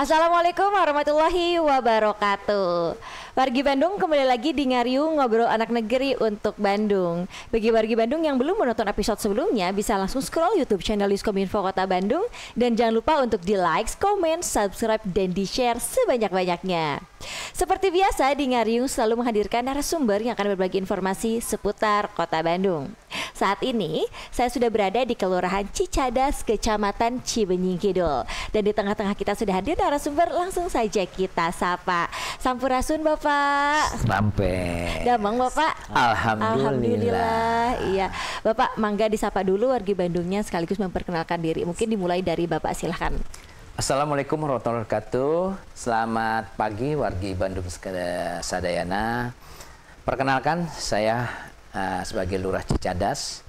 Assalamualaikum warahmatullahi wabarakatuh. Wargi Bandung, kembali lagi di Ngariung Ngobrol Anak Negeri untuk Bandung. Bagi wargi Bandung yang belum menonton episode sebelumnya, bisa langsung scroll YouTube channel Diskominfo Kota Bandung. Dan jangan lupa untuk di like, komen, subscribe, dan di share sebanyak-banyaknya. Seperti biasa, di Ngariung selalu menghadirkan narasumber yang akan berbagi informasi seputar Kota Bandung. Saat ini, saya sudah berada di Kelurahan Cicadas, Kecamatan Cibenying Kidul. Dan di tengah-tengah kita sudah hadir narasumber, langsung saja kita sapa. Sampurasun Bapak. Sampai. Damang Bapak. Alhamdulillah. Iya, Bapak mangga disapa dulu wargi Bandungnya sekaligus memperkenalkan diri. Mungkin dimulai dari Bapak, silahkan. Assalamualaikum warahmatullahi wabarakatuh. Selamat pagi wargi Bandung sadayana. Perkenalkan, saya sebagai Lurah Cicadas,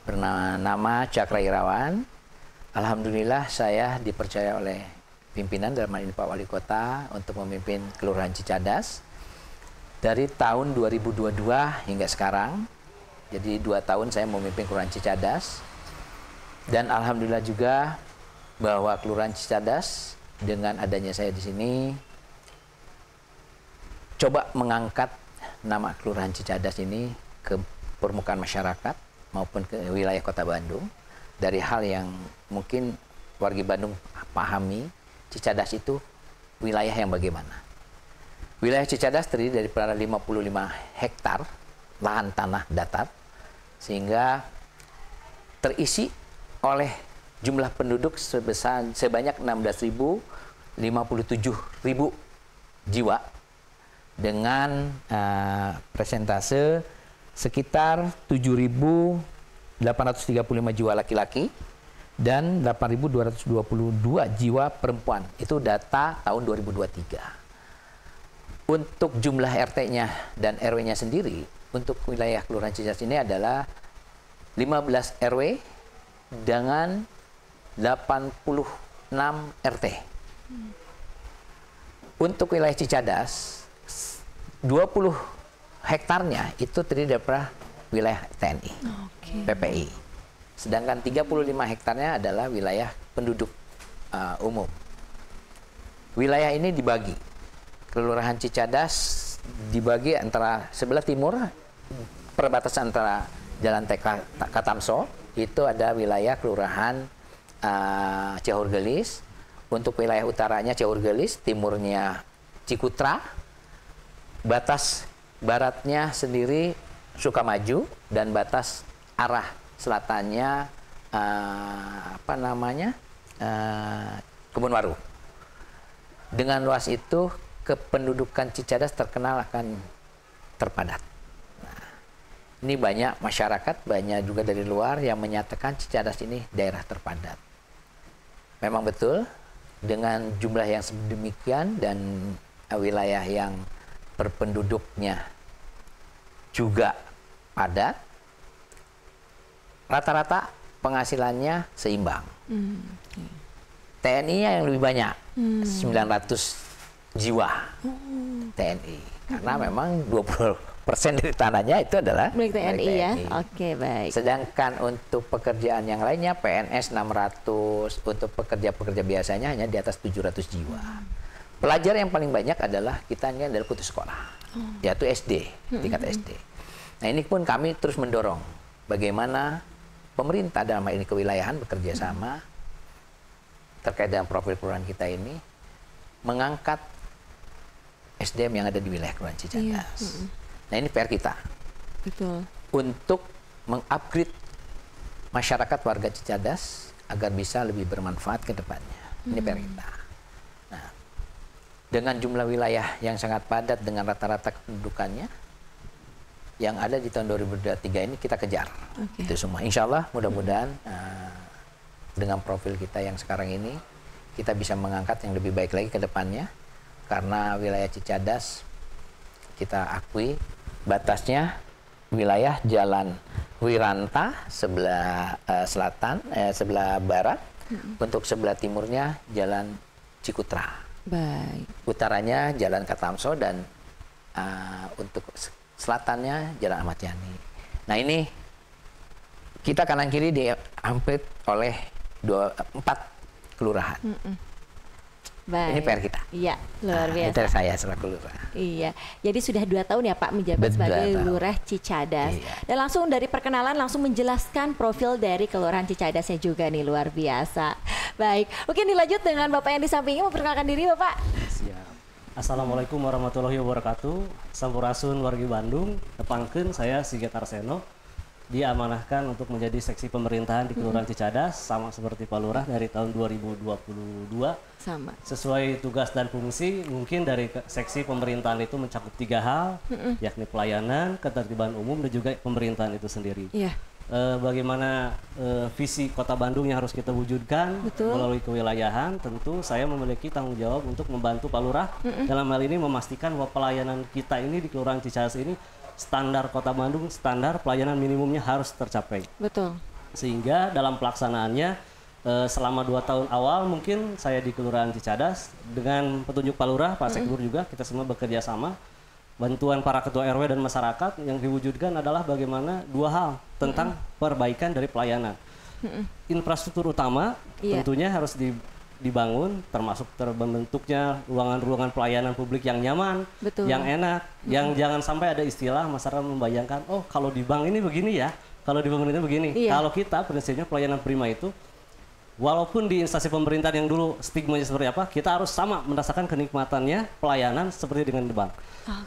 bernama Cakra Irawan. Alhamdulillah saya dipercaya oleh pimpinan, dalam hal ini Pak Wali Kota, untuk memimpin Kelurahan Cicadas dari tahun 2022 hingga sekarang. Jadi 2 tahun saya memimpin Kelurahan Cicadas, dan alhamdulillah juga bahwa Kelurahan Cicadas dengan adanya saya di sini coba mengangkat nama Kelurahan Cicadas ini ke permukaan masyarakat maupun ke wilayah Kota Bandung, dari hal yang mungkin wargi Bandung pahami. Cicadas itu wilayah yang bagaimana? Wilayah Cicadas terdiri dari 55 hektar lahan tanah datar, sehingga terisi oleh jumlah penduduk sebanyak 16.057.000 jiwa dengan persentase sekitar 7.835 jiwa laki-laki dan 8.222 jiwa perempuan. Itu data tahun 2023. Untuk jumlah RT-nya dan RW-nya sendiri, untuk wilayah Kelurahan Cicadas ini adalah 15 RW dengan 86 RT. Untuk wilayah Cicadas, 20 hektarnya itu terdiri dari wilayah TNI, PPI. Sedangkan 35 hektarnya adalah wilayah penduduk umum. Wilayah ini dibagi. Kelurahan Cicadas dibagi antara sebelah timur, perbatasan antara Jalan TK Katamso, itu ada wilayah Kelurahan Ciaur Gelis. Untuk wilayah utaranya Ciaur Gelis, timurnya Cikutra, batas baratnya sendiri Sukamaju, dan batas arah selatannya Kebun Waru. Dengan luas itu, kependudukan Cicadas terkenal akan terpadat. Nah, ini banyak masyarakat, banyak juga dari luar yang menyatakan Cicadas ini daerah terpadat. Memang betul, dengan jumlah yang sedemikian dan wilayah yang berpenduduknya juga padat, rata-rata penghasilannya seimbang. TNI yang lebih banyak, 900 jiwa TNI, karena memang 20% dari tanahnya itu adalah milik TNI ya. Oke, baik. Sedangkan untuk pekerjaan yang lainnya, PNS 600, untuk pekerja-pekerja biasanya hanya di atas 700 jiwa. Pelajar yang paling banyak adalah kita ini adalah putus sekolah, yaitu SD, tingkat SD. Nah, ini pun kami terus mendorong bagaimana pemerintah dalam hal ini kewilayahan bekerja sama terkait dengan profil kelurahan kita ini, mengangkat SDM yang ada di wilayah Kelurahan Cicadas. Nah, ini PR kita. Betul. Untuk mengupgrade masyarakat warga Cicadas agar bisa lebih bermanfaat ke depannya. Ini PR kita. Nah, dengan jumlah wilayah yang sangat padat dengan rata-rata kependudukannya yang ada di tahun 2023 ini, kita kejar itu semua. Insya Allah mudah-mudahan dengan profil kita yang sekarang ini, kita bisa mengangkat yang lebih baik lagi ke depannya. Karena wilayah Cicadas, kita akui batasnya wilayah Jalan Wiranta sebelah selatan, sebelah barat. Untuk sebelah timurnya Jalan Cikutra. Baik. Utaranya Jalan Katamso, dan untuk selatannya Jalan Ahmad Yani. Nah, ini kita kanan kiri dihampiri oleh 4 kelurahan. Baik. Ini PR kita. Iya, luar biasa. Itu saya selaku lurah. Iya, jadi sudah 2 tahun ya Pak menjabat sebagai Lurah Cicadas. Iya. Dan langsung dari perkenalan langsung menjelaskan profil dari Kelurahan Cicadasnya juga nih, luar biasa. Baik, mungkin dilanjut dengan Bapak yang di sampingnya, memperkenalkan diri Bapak. Siap. Assalamualaikum warahmatullahi wabarakatuh. Sampurasun wargi Bandung. Tepangkeun saya Sigit Arseno. Diamanahkan untuk menjadi seksi pemerintahan di Kelurahan Cicadas sama seperti Pak Lurah dari tahun 2022. Sama. Sesuai tugas dan fungsi, mungkin dari seksi pemerintahan itu mencakup 3 hal, yakni pelayanan, ketertiban umum, dan juga pemerintahan itu sendiri. Iya. Bagaimana visi Kota Bandung yang harus kita wujudkan melalui kewilayahan, tentu saya memiliki tanggung jawab untuk membantu Pak Lurah dalam hal ini memastikan bahwa pelayanan kita ini di Kelurahan Cicadas ini standar Kota Bandung, standar pelayanan minimumnya harus tercapai. Betul. Sehingga dalam pelaksanaannya selama 2 tahun awal mungkin saya di Kelurahan Cicadas dengan petunjuk Pak Lurah, Pak Sekdur juga, kita semua bekerja sama. Bantuan para ketua RW dan masyarakat yang diwujudkan adalah bagaimana 2 hal tentang perbaikan dari pelayanan. Infrastruktur utama tentunya harus dibangun, termasuk terbentuknya ruangan-ruangan pelayanan publik yang nyaman, yang enak, yang jangan sampai ada istilah masyarakat membayangkan, oh kalau di bank ini begini ya, kalau di pemerintah begini. Kalau kita prinsipnya pelayanan prima itu, walaupun di instansi pemerintahan yang dulu stigmanya seperti apa, kita harus sama merasakan kenikmatannya pelayanan seperti dengan di bank.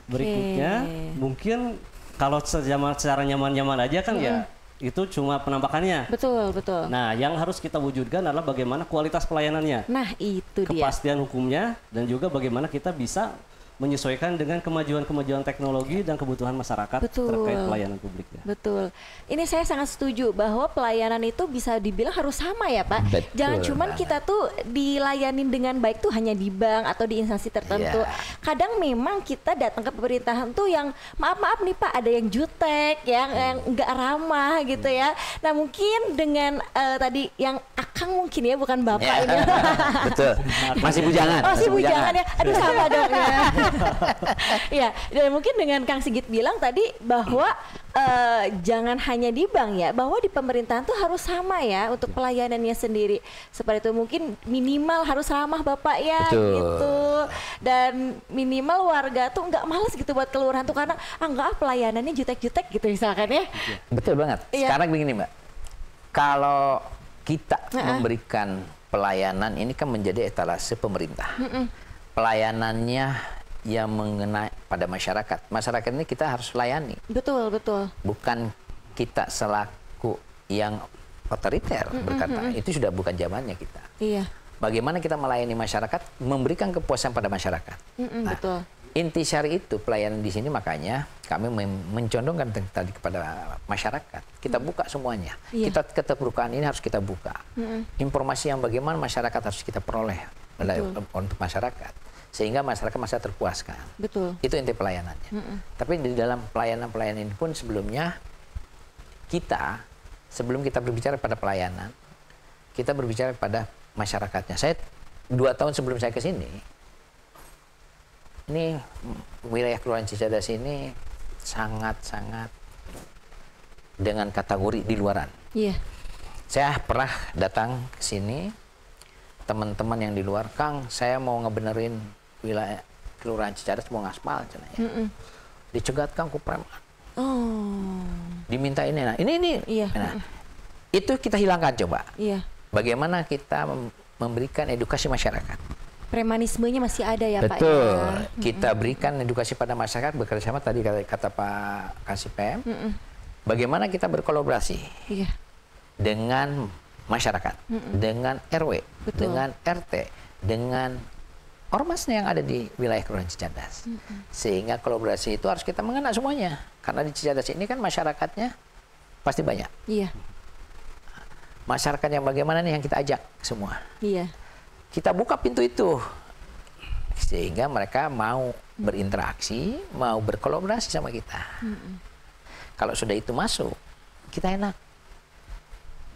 Berikutnya, mungkin kalau secara nyaman-nyaman aja kan ya, itu cuma penampakannya. Betul, betul. Nah, yang harus kita wujudkan adalah bagaimana kualitas pelayanannya. Nah, itu dia. Kepastian hukumnya dan juga bagaimana kita bisa menyesuaikan dengan kemajuan-kemajuan teknologi dan kebutuhan masyarakat terkait pelayanan publiknya. Betul. Ini saya sangat setuju bahwa pelayanan itu bisa dibilang harus sama ya Pak. Betul, jangan cuman kita tuh dilayanin dengan baik tuh hanya di bank atau di instansi tertentu. Kadang memang kita datang ke pemerintahan tuh yang maaf nih Pak, ada yang jutek, yang enggak ramah gitu ya. Nah mungkin dengan tadi yang Akang mungkin ya, bukan Bapak ini. Betul. Masih bujangan. Masih bujangan ya. Aduh sama dong ya. Ya, dan mungkin dengan Kang Sigit bilang tadi bahwa jangan hanya di bank ya, bahwa di pemerintahan tuh harus sama ya untuk pelayanannya sendiri. Seperti itu, mungkin minimal harus ramah Bapak ya. Betul. Gitu. Dan minimal warga tuh nggak males gitu buat kelurahan tuh karena enggak pelayanannya jutek-jutek gitu misalkan ya. Betul banget. Sekarang begini Mbak, kalau kita memberikan pelayanan ini kan menjadi etalase pemerintah. Pelayanannya yang mengenai pada masyarakat. Masyarakat ini kita harus layani. Betul, betul. Bukan kita selaku yang otoriter berkata, itu sudah bukan zamannya kita. Iya. Bagaimana kita melayani masyarakat, memberikan kepuasan pada masyarakat. Nah, betul. intisari itu pelayanan di sini, makanya kami mencondongkan tadi kepada masyarakat. Kita buka semuanya. Kita keterbukaan ini harus kita buka. Informasi yang bagaimana masyarakat harus kita peroleh untuk masyarakat. Sehingga masyarakat masih terpuaskan. Betul. Itu inti pelayanannya. Tapi di dalam pelayanan-pelayanan ini pun sebelumnya sebelum kita berbicara pada pelayanan, kita berbicara pada masyarakatnya. Saya 2 tahun sebelum saya ke sini, ini wilayah Kelurahan Cicadas ini sangat-sangat dengan kategori di luaran. Iya. Saya pernah datang ke sini, teman-teman yang di luar, Kang, saya mau ngebenerin wilayah Kelurahan Cicadas, mau ngaspal, dicegat Kang ku preman. Diminta ini, nah ini. Iya. Nah, itu kita hilangkan coba. Iya. Bagaimana kita memberikan edukasi masyarakat. Premanismenya masih ada ya Pak. Betul. Kita berikan edukasi pada masyarakat bekerjasama tadi kata Pak Kasipem. Bagaimana kita berkolaborasi dengan masyarakat, dengan RW, dengan RT, dengan ormasnya yang ada di wilayah Kelurahan Cicadas. Sehingga kolaborasi itu harus kita mengena semuanya. Karena di Cicadas ini kan masyarakatnya pasti banyak. Iya. Masyarakat yang bagaimana nih yang kita ajak semua. Iya. Kita buka pintu itu. Sehingga mereka mau berinteraksi, mau berkolaborasi sama kita. Kalau sudah itu masuk, kita enak.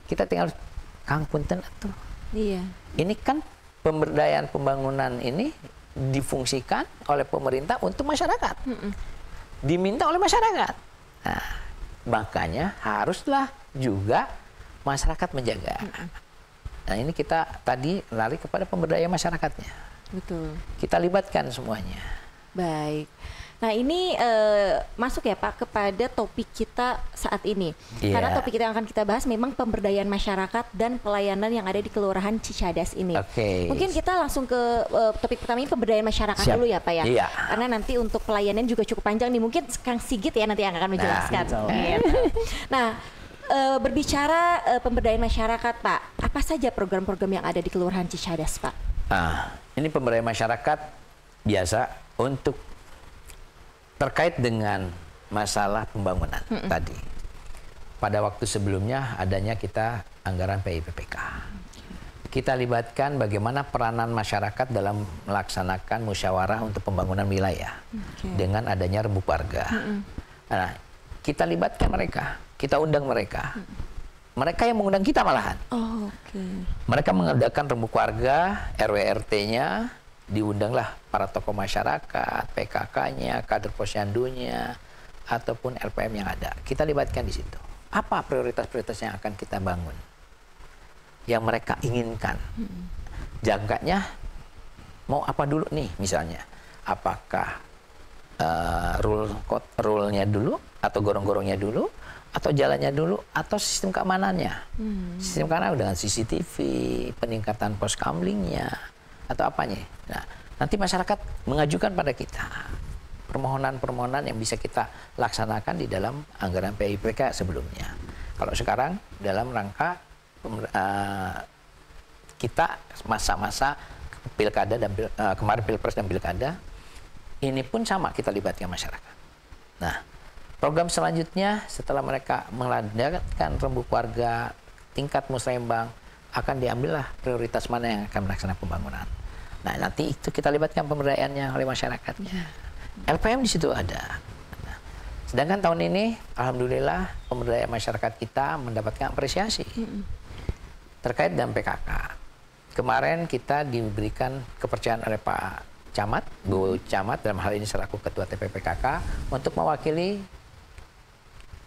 Kita tinggal Kang punten atuh. Iya. Ini kan pemberdayaan pembangunan ini difungsikan oleh pemerintah untuk masyarakat. Diminta oleh masyarakat. Nah, makanya haruslah juga masyarakat menjaga. Nah, ini kita tadi lari kepada pemberdayaan masyarakatnya. Betul. Kita libatkan semuanya. Baik. Nah ini masuk ya Pak kepada topik kita saat ini. Karena topik kita yang akan kita bahas memang pemberdayaan masyarakat dan pelayanan yang ada di Kelurahan Cicadas ini. Mungkin kita langsung ke topik pertama ini, pemberdayaan masyarakat dulu ya Pak ya. Karena nanti untuk pelayanan juga cukup panjang nih. Mungkin Kang Sigit ya nanti yang akan menjelaskan. Nah berbicara pemberdayaan masyarakat Pak, apa saja program-program yang ada di Kelurahan Cicadas Pak? Ini pemberdayaan masyarakat biasa untuk terkait dengan masalah pembangunan tadi. Pada waktu sebelumnya adanya kita anggaran PIPPK. Kita libatkan bagaimana peranan masyarakat dalam melaksanakan musyawarah untuk pembangunan wilayah dengan adanya rembuk warga. Nah, kita libatkan mereka, kita undang mereka. Mereka yang mengundang kita malahan. Mereka mengadakan rembuk warga, RW-RT-nya, diundanglah para tokoh masyarakat, PKK-nya, kader posyandunya, ataupun LPM yang ada. Kita libatkan di situ. Apa prioritas-prioritas yang akan kita bangun? Yang mereka inginkan. Jangkanya mau apa dulu nih misalnya? Apakah rule-nya dulu, atau gorong-gorongnya dulu, atau jalannya dulu, atau sistem keamanannya? Sistem keamanan dengan CCTV, peningkatan pos kamlingnya, atau apanya. Nah, nanti masyarakat mengajukan pada kita permohonan-permohonan yang bisa kita laksanakan di dalam anggaran PIPK sebelumnya. Kalau sekarang dalam rangka kita masa-masa pilkada dan kemarin pilpres dan pilkada, ini pun sama kita libatkan masyarakat. Nah, program selanjutnya setelah mereka mengadakan rembuk warga tingkat musrembang, akan diambillah prioritas mana yang akan melaksanakan pembangunan. Nah, nanti itu kita libatkan pemberdayaannya oleh masyarakatnya. LPM di situ ada. Nah, sedangkan tahun ini, alhamdulillah, pemberdayaan masyarakat kita mendapatkan apresiasi terkait dengan PKK. Kemarin kita diberikan kepercayaan oleh Pak Camat, Bu Camat, dalam hal ini selaku Ketua TPPKK, untuk mewakili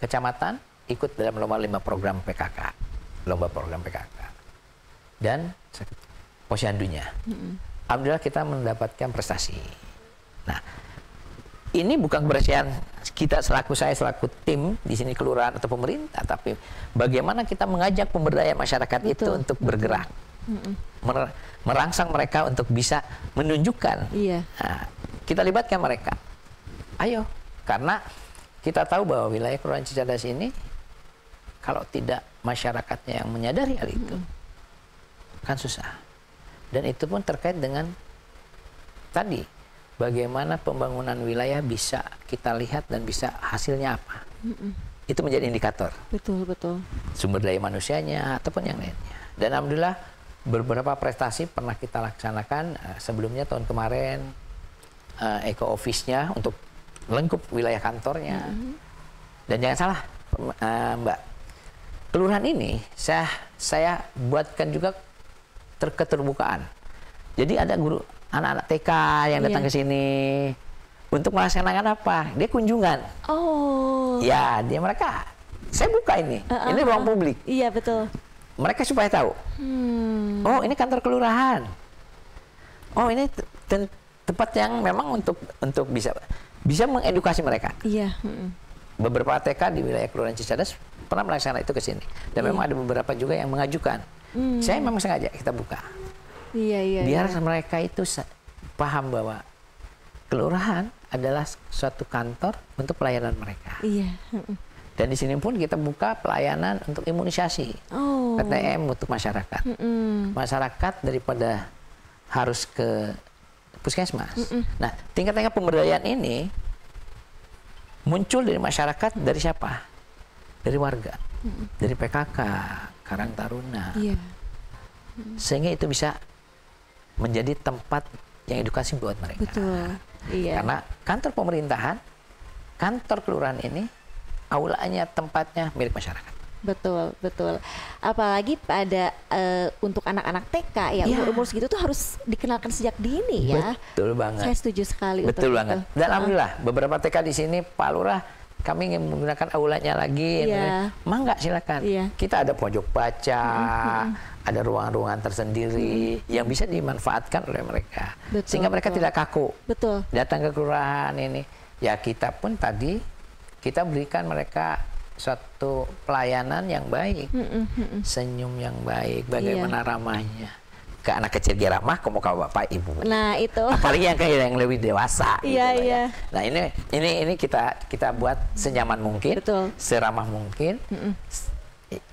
kecamatan ikut dalam lomba 5 program PKK, lomba program PKK. Dan posyandunya. Alhamdulillah kita mendapatkan prestasi. Nah, ini bukan keberhasilan kita saya selaku tim di sini kelurahan atau pemerintah, tapi bagaimana kita mengajak pemberdayaan masyarakat itu untuk bergerak, merangsang mereka untuk bisa menunjukkan. Nah, kita libatkan mereka. Ayo, karena kita tahu bahwa wilayah Kelurahan Cicadas ini kalau tidak masyarakatnya yang menyadari hal itu, kan susah. Dan itu pun terkait dengan tadi, bagaimana pembangunan wilayah bisa kita lihat dan bisa hasilnya apa. Itu menjadi indikator. Betul. Sumber daya manusianya ataupun yang lainnya. Dan alhamdulillah beberapa prestasi pernah kita laksanakan sebelumnya tahun kemarin, Eco Office-nya untuk lengkap wilayah kantornya. Dan jangan salah, Mbak, kelurahan ini saya buatkan juga keterbukaan. Jadi ada guru anak-anak TK yang datang ke sini untuk melaksanakan apa? Dia kunjungan. Ya, mereka. Saya buka ini. Ini ruang publik. Iya, betul. Mereka supaya tahu. Oh, ini kantor kelurahan. Oh, ini tempat yang memang untuk bisa mengedukasi mereka. Iya. Beberapa TK di wilayah Kelurahan Cicadas pernah melaksanakan itu ke sini. Dan memang ada beberapa juga yang mengajukan. Saya memang sengaja kita buka. Biar mereka itu paham bahwa kelurahan adalah suatu kantor untuk pelayanan mereka. Dan di sini pun kita buka pelayanan untuk imunisasi, PTM untuk masyarakat. Masyarakat daripada harus ke puskesmas. Nah, tingkat-tingkat pemberdayaan ini muncul dari masyarakat, dari siapa? Dari warga, dari PKK, Karang Taruna, sehingga itu bisa menjadi tempat yang edukasi buat mereka. Karena kantor pemerintahan, kantor kelurahan ini, aulanya, tempatnya milik masyarakat. Betul. Apalagi pada untuk anak-anak TK ya, umur segitu tuh harus dikenalkan sejak dini ya. Betul banget. Saya setuju sekali. Betul banget. Dan alhamdulillah beberapa TK di sini Pak Lurah kami ingin menggunakan aulanya lagi. Iya. Mangga silakan. Iya. Kita ada pojok baca, ada ruang-ruangan tersendiri yang bisa dimanfaatkan oleh mereka. Betul, Sehingga mereka betul. tidak kaku. Betul. Datang ke kelurahan ini. Ya kita pun tadi, kita berikan mereka suatu pelayanan yang baik. Senyum yang baik, bagaimana ramahnya. Ke anak kecil dia ramah, kamu kalau bapak ibu. Nah itu. Apalagi yang lebih dewasa. Iya, gitu, iya. ya. Nah ini kita buat senyaman mungkin, Betul. seramah mungkin.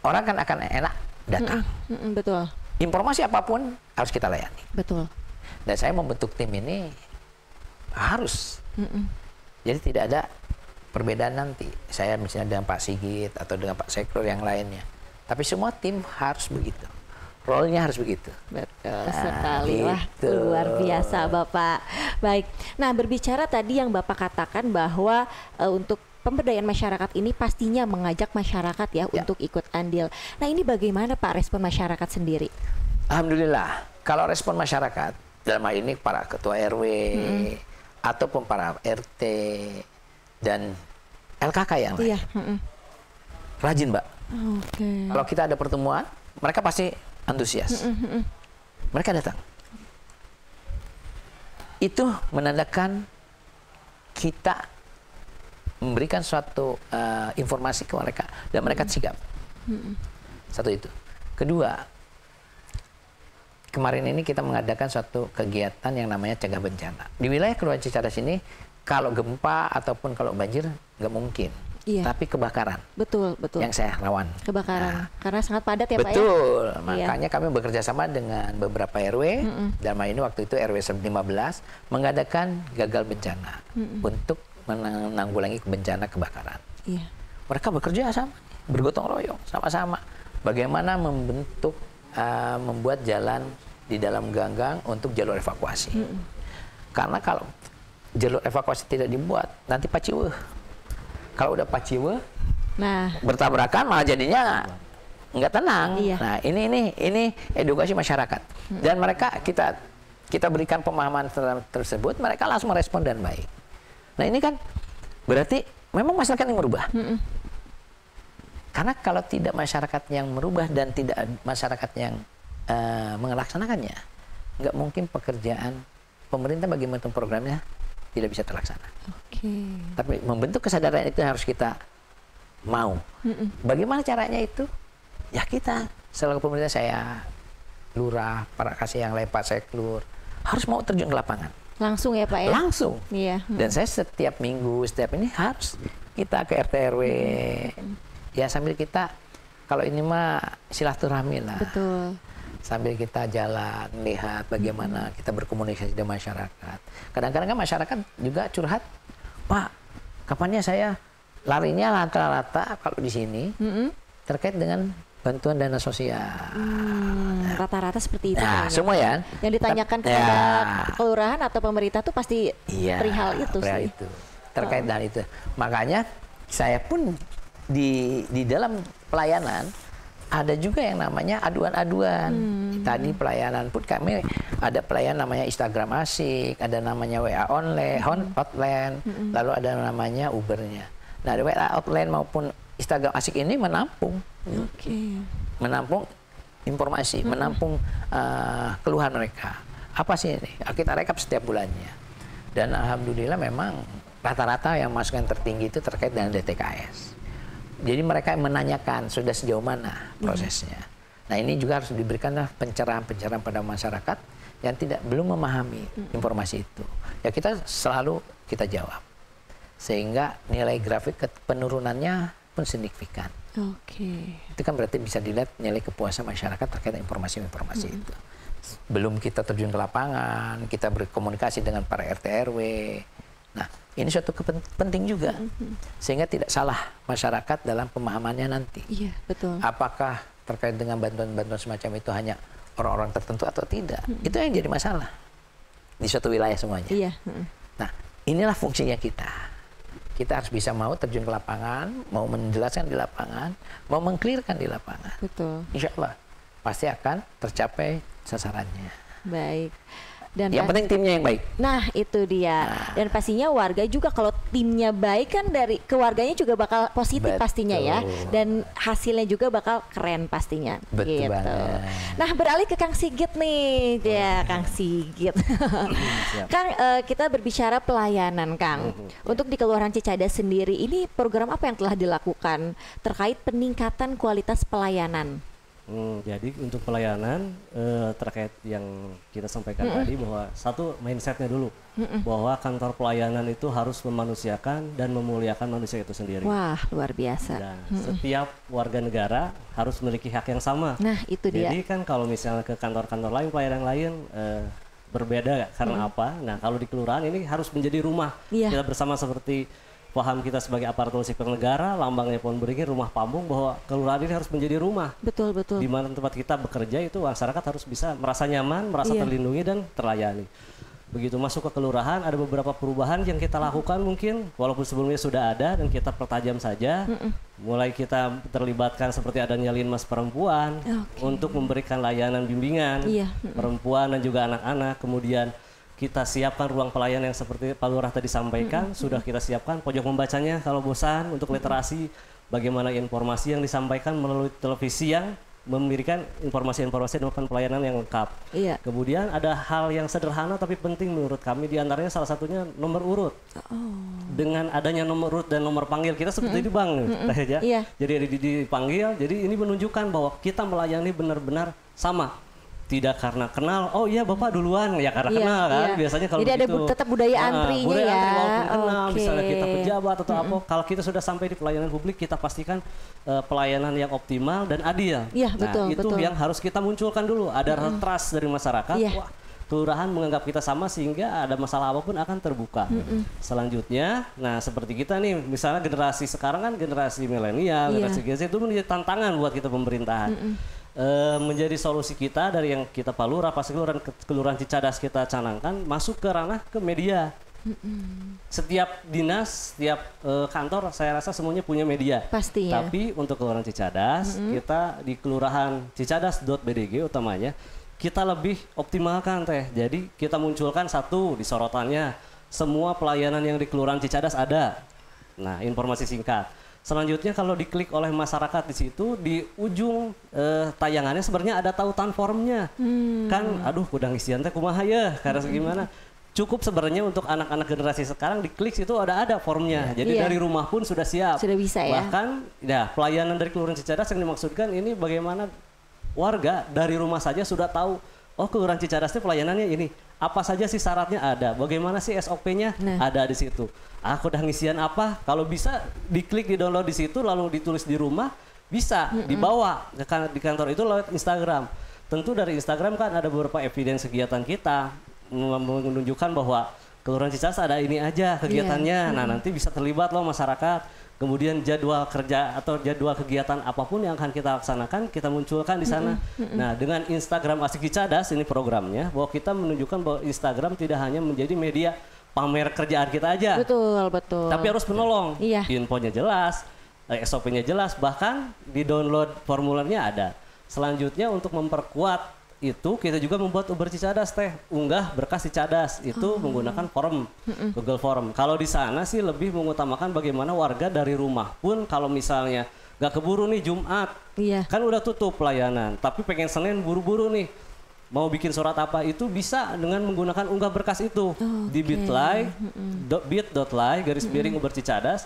Orang kan akan enak datang. Betul. Informasi apapun harus kita layani. Betul. Dan saya membentuk tim ini harus. Jadi tidak ada perbedaan nanti. Saya misalnya dengan Pak Sigit atau dengan Pak Seklur yang lainnya. Tapi semua tim harus begitu. Role-nya harus begitu. Betul sekali. Wah, gitu. luar biasa Bapak. Baik. Nah, berbicara tadi yang Bapak katakan bahwa untuk pemberdayaan masyarakat ini pastinya mengajak masyarakat ya untuk ikut andil. Nah, ini bagaimana Pak respon masyarakat sendiri? Alhamdulillah, kalau respon masyarakat dalam hal ini para ketua RW ataupun para RT dan LKK yang lain, rajin Mbak. Oke. Kalau kita ada pertemuan, mereka pasti antusias. Mereka datang. Itu menandakan kita memberikan suatu informasi ke mereka dan mereka sigap. Satu itu. Kedua, kemarin ini kita mengadakan suatu kegiatan yang namanya cegah bencana. Di wilayah Kelurahan Cicadas ini, kalau gempa ataupun kalau banjir nggak mungkin. Iya. Tapi kebakaran. Betul, betul. Yang saya rawan. Kebakaran. Karena sangat padat ya Pak ya. Betul. Makanya kami bekerja sama dengan beberapa RW. Dalam hal ini waktu itu RW 15 mengadakan gagal bencana untuk menanggulangi bencana kebakaran. Iya. Mereka bekerja sama, bergotong royong sama-sama. Bagaimana membuat jalan di dalam ganggang untuk jalur evakuasi. Karena kalau jalur evakuasi tidak dibuat, nanti paciweuh. Kalau udah paciwe, bertabrakan malah jadinya nggak tenang. Iya. Nah ini edukasi masyarakat dan mereka kita berikan pemahaman tersebut, mereka langsung merespon dan baik. Nah ini kan berarti memang masyarakat yang merubah. Karena kalau tidak masyarakat yang merubah dan tidak masyarakat yang melaksanakannya, nggak mungkin pekerjaan pemerintah bagi membentuk programnya tidak bisa terlaksana. Tapi membentuk kesadaran itu harus kita mau. Bagaimana caranya itu? Ya kita selaku pemerintah, saya, lurah, para kasih yang lain, Pak Seklur, harus mau terjun ke lapangan. Langsung ya Pak ya? Langsung. Iya. Dan saya setiap minggu, setiap ini harus kita ke RT RW. Ya sambil kita, kalau ini mah silaturahmi lah. Betul. Sambil kita jalan, lihat bagaimana kita berkomunikasi dengan masyarakat. Kadang-kadang kan masyarakat juga curhat, Pak, kapannya saya larinya rata-rata kalau di sini terkait dengan bantuan dana sosial. Rata-rata seperti itu. Nah, ya. semua ya. Yang ditanyakan kepada kelurahan atau pemerintah tuh pasti perihal itu sih. Itu. Terkait dengan itu. Makanya saya pun di dalam pelayanan ada juga yang namanya aduan-aduan. Tadi pelayanan pun kami ada pelayanan namanya Instagram Asik, ada namanya WA online, hotline, lalu ada namanya Ubernya. Nah, WA hotline maupun Instagram Asik ini menampung, menampung informasi, menampung keluhan mereka. Apa sih ini? Kita rekap setiap bulannya. Dan alhamdulillah memang rata-rata yang masukan tertinggi itu terkait dengan DTKS. Jadi mereka menanyakan sudah sejauh mana prosesnya. Nah ini juga harus diberikan pencerahan-pencerahan pada masyarakat yang belum memahami informasi itu. Ya kita selalu kita jawab. Sehingga nilai grafik penurunannya pun signifikan. Itu kan berarti bisa dilihat nilai kepuasan masyarakat terkait informasi-informasi itu. Belum kita terjun ke lapangan, kita berkomunikasi dengan para RT RW. Nah, ini suatu penting juga, sehingga tidak salah masyarakat dalam pemahamannya nanti. Iya, betul. Apakah terkait dengan bantuan-bantuan semacam itu hanya orang-orang tertentu atau tidak? Itu yang jadi masalah di suatu wilayah semuanya. Iya. Nah, inilah fungsinya kita. Kita harus bisa mau terjun ke lapangan, mau menjelaskan di lapangan, mau mengklirkan di lapangan. Betul. Insya Allah pasti akan tercapai sasarannya. Baik. Dan yang penting timnya yang baik. Nah itu dia. Dan pastinya warga juga kalau timnya baik kan dari keluarganya juga bakal positif pastinya ya. Dan hasilnya juga bakal keren pastinya. Betul gitu. banget. Nah beralih ke Kang Sigit nih, ya Kang Sigit. Kang, kita berbicara pelayanan Kang. Untuk di Kelurahan Cicadas sendiri, ini program apa yang telah dilakukan terkait peningkatan kualitas pelayanan? Jadi untuk pelayanan terkait yang kita sampaikan tadi bahwa satu mindsetnya dulu bahwa kantor pelayanan itu harus memanusiakan dan memuliakan manusia itu sendiri. Wah luar biasa. Dan setiap warga negara harus memiliki hak yang sama. Nah itu dia. Jadi kan kalau misalnya ke kantor-kantor lain pelayanan lain berbeda karena apa? Nah kalau di kelurahan ini harus menjadi rumah kita bersama seperti paham kita sebagai aparatur sipil negara, lambangnya pohon beringin, rumah pambung, bahwa kelurahan ini harus menjadi rumah. Betul. Di mana tempat kita bekerja itu masyarakat harus bisa merasa nyaman, merasa terlindungi dan terlayani. Begitu masuk ke kelurahan ada beberapa perubahan yang kita lakukan mungkin walaupun sebelumnya sudah ada dan kita pertajam saja. Mulai kita terlibatkan seperti adanya Linmas perempuan untuk memberikan layanan bimbingan perempuan dan juga anak-anak. Kemudian kita siapkan ruang pelayanan yang seperti Pak Lurah tadi sampaikan, sudah kita siapkan pojok membacanya kalau bosan untuk literasi, bagaimana informasi yang disampaikan melalui televisi yang memberikan informasi-informasi dan pelayanan yang lengkap. Kemudian ada hal yang sederhana tapi penting menurut kami, diantaranya salah satunya nomor urut. Dengan adanya nomor urut dan nomor panggil kita seperti di bank, jadi dipanggil, jadi ini menunjukkan bahwa kita melayani benar-benar sama. Tidak karena kenal, oh iya Bapak duluan, ya karena kenal kan, biasanya kalau jadi begitu. Jadi ada tetap budaya antrinya budaya ya. Antri walaupun kenal, misalnya kita pejabat atau apa, kalau kita sudah sampai di pelayanan publik, kita pastikan pelayanan yang optimal dan adil. Itu yang harus kita munculkan dulu, ada trust dari masyarakat, wah kelurahan menganggap kita sama sehingga ada masalah apapun akan terbuka. Selanjutnya, nah seperti kita nih, misalnya generasi sekarang kan generasi milenial, generasi Z itu menjadi tantangan buat kita pemerintahan. Menjadi solusi kita dari yang kita Pak Lurah, pas kelurahan Cicadas kita canangkan masuk ke ranah ke media. Setiap dinas, setiap kantor saya rasa semuanya punya media. Pastinya. Tapi untuk kelurahan Cicadas, kita di kelurahan cicadas.bdg utamanya kita lebih optimalkan teh. Jadi kita munculkan satu di sorotannya semua pelayanan yang di kelurahan Cicadas ada. Nah, informasi singkat. Selanjutnya kalau diklik oleh masyarakat di situ, di ujung tayangannya sebenarnya ada tautan formnya. Kan aduh udah ngisian teh kumaha ya, karena gimana. Cukup sebenarnya untuk anak-anak generasi sekarang diklik itu ada formnya. Jadi dari rumah pun sudah siap. Sudah bisa ya. Bahkan pelayanan dari Kelurahan Cicadas yang dimaksudkan ini bagaimana warga dari rumah saja sudah tahu, oh Kelurahan Cicadas itu pelayanannya ini. Apa saja sih syaratnya ada, bagaimana sih SOP-nya ada di situ. Aku udah ngisian apa, kalau bisa diklik, di download di situ, lalu ditulis di rumah, bisa dibawa di kantor itu lewat Instagram. Tentu dari Instagram kan ada beberapa evidence kegiatan kita, menunjukkan bahwa Kelurahan Cicadas ada ini aja kegiatannya. Nah nanti bisa terlibat loh masyarakat. Kemudian jadwal kerja atau jadwal kegiatan apapun yang akan kita laksanakan, kita munculkan di sana. Nah, dengan Instagram Asik Cicadas ini programnya, bahwa kita menunjukkan bahwa Instagram tidak hanya menjadi media pamer kerjaan kita aja. Betul. Tapi harus menolong. Infonya jelas, SOP-nya jelas, bahkan di download formulernya ada. Selanjutnya untuk memperkuat itu kita juga membuat Uber Cicadas teh, unggah berkas Cicadas itu menggunakan form Google Form. Kalau di sana sih lebih mengutamakan bagaimana warga dari rumah pun kalau misalnya nggak keburu nih Jumat, kan udah tutup pelayanan, tapi pengen Senin buru-buru nih mau bikin surat apa, itu bisa dengan menggunakan unggah berkas itu di bit.ly /Uber Cicadas.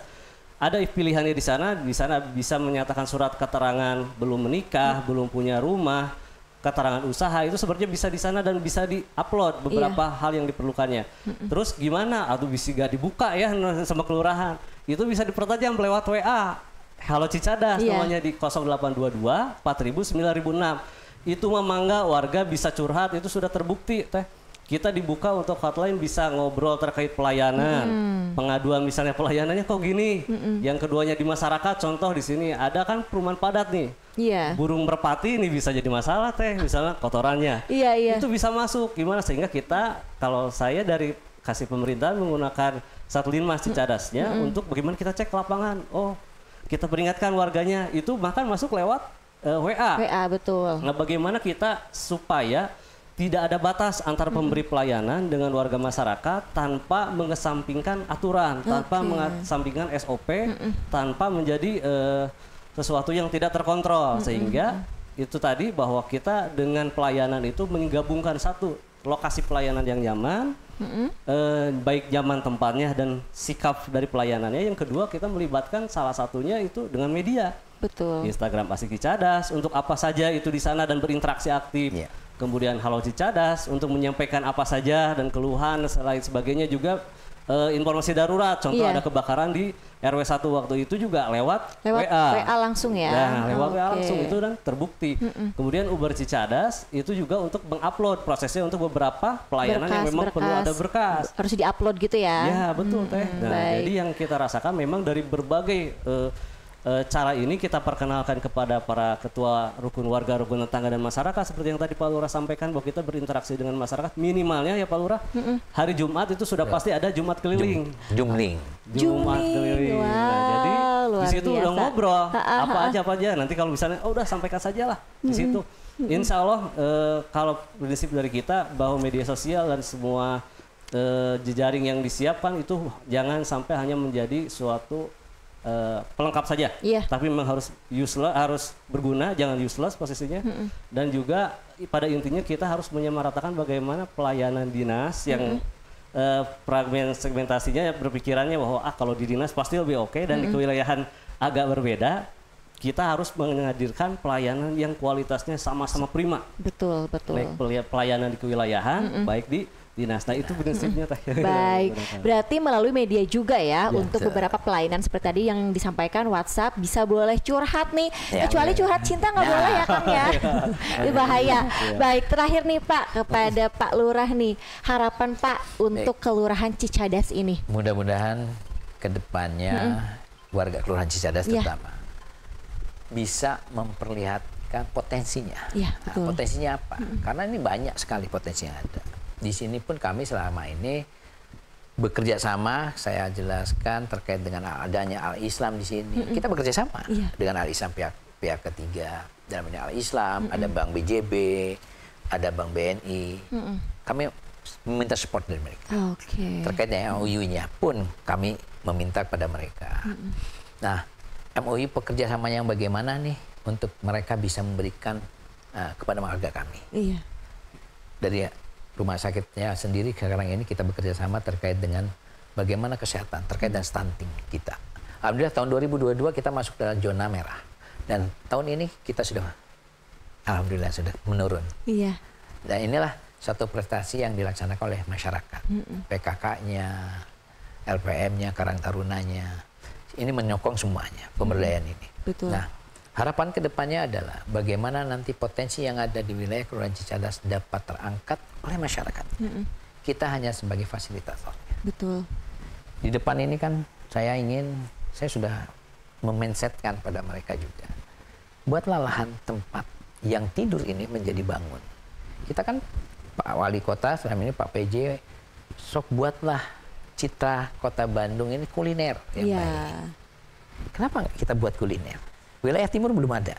Ada pilihannya di sana bisa menyatakan surat keterangan belum menikah, belum punya rumah, keterangan usaha, itu sebenarnya bisa di sana dan bisa di-upload beberapa hal yang diperlukannya. Terus gimana? Atau bisa gak dibuka ya sama kelurahan? Itu bisa dipertajam lewat WA. Halo Cicadas namanya di 0822 4000 9006. Itu mangga warga bisa curhat, itu sudah terbukti teh. Kita dibuka untuk hotline, bisa ngobrol terkait pelayanan, pengaduan misalnya pelayanannya kok gini. Yang keduanya di masyarakat, contoh di sini ada kan perumahan padat nih. Burung merpati ini bisa jadi masalah teh, misalnya kotorannya. Itu bisa masuk gimana sehingga kita, kalau saya dari kasih pemerintahan menggunakan Satlinmas Cicadasnya untuk bagaimana kita cek ke lapangan. Oh, kita peringatkan warganya, itu bahkan masuk lewat WA. Betul. Nah, bagaimana kita supaya tidak ada batas antara pemberi pelayanan dengan warga masyarakat tanpa mengesampingkan aturan, tanpa mengesampingkan SOP, tanpa menjadi sesuatu yang tidak terkontrol. Sehingga itu tadi bahwa kita dengan pelayanan itu menggabungkan satu, lokasi pelayanan yang nyaman, baik nyaman tempatnya dan sikap dari pelayanannya. Yang kedua, kita melibatkan salah satunya itu dengan media. Betul. Instagram Asik Cicadas untuk apa saja itu di sana dan berinteraksi aktif. Kemudian Halo Cicadas untuk menyampaikan apa saja dan keluhan selain sebagainya, juga informasi darurat. Contoh ada kebakaran di RW 1 waktu itu juga lewat WA langsung ya. Nah, lewat WA langsung itu dan terbukti. Kemudian Uber Cicadas itu juga untuk mengupload prosesnya untuk beberapa pelayanan yang memang perlu ada berkas. Harus diupload gitu ya. Ya, betul Teh. Nah, jadi yang kita rasakan memang dari berbagai cara ini kita perkenalkan kepada para ketua rukun warga, rukun tetangga dan masyarakat seperti yang tadi Pak Lurah sampaikan, bahwa kita berinteraksi dengan masyarakat minimalnya ya Pak Lurah, hari Jumat itu sudah pasti ada Jumat keliling. Jumat keliling. Wow, Nah, jadi di situ biasa. udah ngobrol apa aja. Nanti kalau misalnya udah sampaikan saja lah di situ. Insya Allah kalau prinsip dari kita bahwa media sosial dan semua jejaring yang disiapkan itu jangan sampai hanya menjadi suatu pelengkap saja, tapi memang harus harus berguna, jangan useless posisinya. Dan juga pada intinya kita harus menyamaratakan bagaimana pelayanan dinas yang segmentasinya berpikirannya bahwa kalau di dinas pasti lebih oke, dan di kewilayahan agak berbeda. Kita harus menghadirkan pelayanan yang kualitasnya sama-sama prima. Betul. Baik pelayanan di kewilayahan, baik di dinas. Nah, itu prinsipnya. Baik, berarti melalui media juga ya untuk beberapa pelayanan seperti tadi yang disampaikan, WhatsApp bisa boleh curhat nih, kecuali curhat cinta nggak boleh ya Kang ya, itu bahaya. Baik, terakhir nih Pak, kepada Pak Lurah nih, harapan Pak untuk Kelurahan Cicadas ini. Mudah-mudahan kedepannya warga Kelurahan Cicadas terutama bisa memperlihatkan potensinya. Nah, potensinya apa? Karena ini banyak sekali potensi yang ada. Di sini pun kami selama ini bekerja sama, saya jelaskan terkait dengan adanya Al-Islam di sini. Kita bekerja sama dengan Al-Islam pihak ketiga. Dalamnya Al-Islam, ada Bank BJB, ada Bank BNI. Kami meminta support dari mereka. Terkait dengan MOU-nya pun kami meminta kepada mereka. Nah, MOU pekerja sama yang bagaimana nih untuk mereka bisa memberikan kepada warga kami. Dari rumah sakitnya sendiri sekarang ini kita bekerja sama terkait dengan bagaimana kesehatan, terkait dengan stunting kita. Alhamdulillah tahun 2022 kita masuk dalam zona merah. Dan tahun ini kita sudah, alhamdulillah sudah menurun. Dan inilah satu prestasi yang dilaksanakan oleh masyarakat. PKK-nya, LPM-nya, Karang Tarunanya. Ini menyokong semuanya, pemberdayaan ini. Nah, harapan kedepannya adalah bagaimana nanti potensi yang ada di wilayah Kelurahan Cicadas dapat terangkat oleh masyarakat. Kita hanya sebagai fasilitatornya. Di depan ini kan saya sudah memindsetkan pada mereka juga. Buatlah lahan tempat yang tidur ini menjadi bangun. Kita kan Pak Wali Kota selama ini Pak PJ, sok buatlah citra Kota Bandung ini kuliner yang baik. Kenapa nggak kita buat kuliner? Wilayah timur belum ada.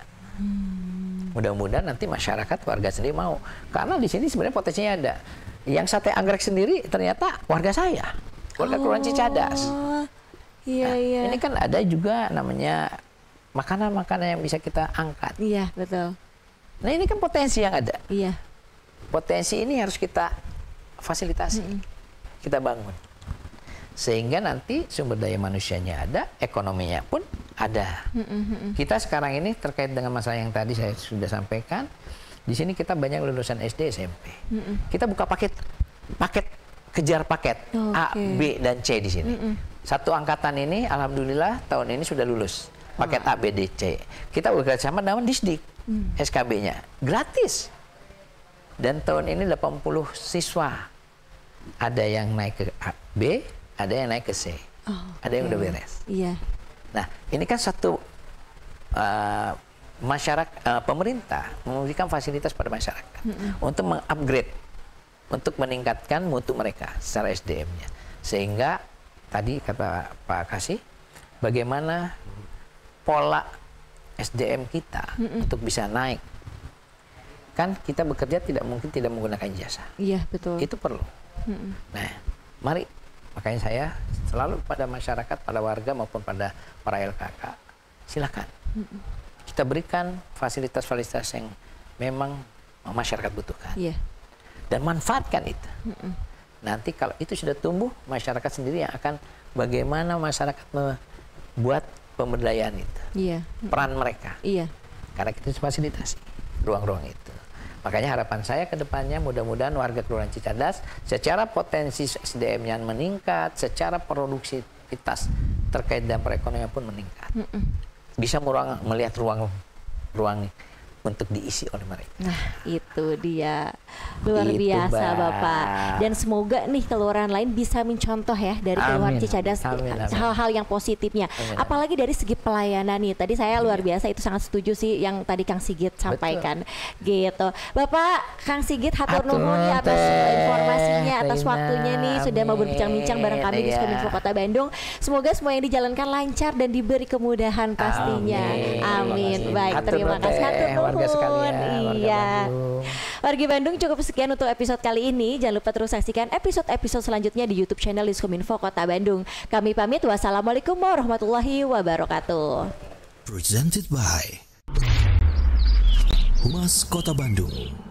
Mudah-mudahan nanti masyarakat warga sendiri mau. Karena di sini sebenarnya potensinya ada. Yang sate anggrek sendiri ternyata warga saya, warga Kelurahan Cicadas. Ini kan ada juga namanya makanan-makanan yang bisa kita angkat. Nah, ini kan potensi yang ada. Potensi ini harus kita fasilitasi, kita bangun. Sehingga nanti sumber daya manusianya ada, ekonominya pun ada. Kita sekarang ini terkait dengan masalah yang tadi saya sudah sampaikan, di sini kita banyak lulusan SD, SMP. Kita buka paket kejar paket A, B, dan C di sini. Satu angkatan ini, alhamdulillah tahun ini sudah lulus paket A, B, D, C. Kita bekerja sama dengan Disdik, SKB-nya gratis. Dan tahun ini 80 siswa, ada yang naik ke A, B, ada yang naik ke C, ada yang udah beres. Nah, ini kan satu masyarakat, pemerintah memberikan fasilitas pada masyarakat untuk mengupgrade, untuk meningkatkan mutu mereka secara SDM-nya. Sehingga tadi kata Pak Kasih, bagaimana pola SDM kita untuk bisa naik kan kita bekerja tidak mungkin tidak menggunakan ijazah. Iya, betul. Itu perlu. Nah, mari, makanya saya selalu pada masyarakat, pada warga maupun pada para LKK, silakan kita berikan fasilitas-fasilitas yang memang masyarakat butuhkan. Iya. Dan manfaatkan itu. Nanti kalau itu sudah tumbuh, masyarakat sendiri yang akan bagaimana masyarakat membuat pemberdayaan itu. Iya. Peran mereka. Iya. Karena kita fasilitasi ruang-ruang itu. Makanya harapan saya ke depannya mudah-mudahan warga Kelurahan Cicadas secara potensi SDM-nya meningkat, secara produktivitas terkait dengan perekonomian pun meningkat. Bisa melihat ruang untuk diisi oleh mereka. Nah, itu dia. Luar Itu, biasa, Mbak. Bapak. Dan semoga nih kelurahan lain bisa mencontoh ya dari Kelurahan Amin. Cicadas Amin. hal-hal yang positifnya. Amin. Apalagi dari segi pelayanan nih. Tadi saya luar biasa itu sangat setuju sih yang tadi Kang Sigit sampaikan. Gitu. Bapak Kang Sigit hatur nuhun ya atas informasinya, atas waktunya nih sudah mau berbincang-bincang bareng kami di Kominfo Kota Bandung. Semoga semua yang dijalankan lancar dan diberi kemudahan pastinya. Amin. Baik, terima kasih. Hatur nuhun. Warga sekalian, Iya. warga Warga Bandung, cukup sekian untuk episode kali ini. Jangan lupa terus saksikan episode-episode selanjutnya di YouTube channel Kominfo Kota Bandung. Kami pamit. Wassalamualaikum warahmatullahi wabarakatuh. Presented by Humas Kota Bandung.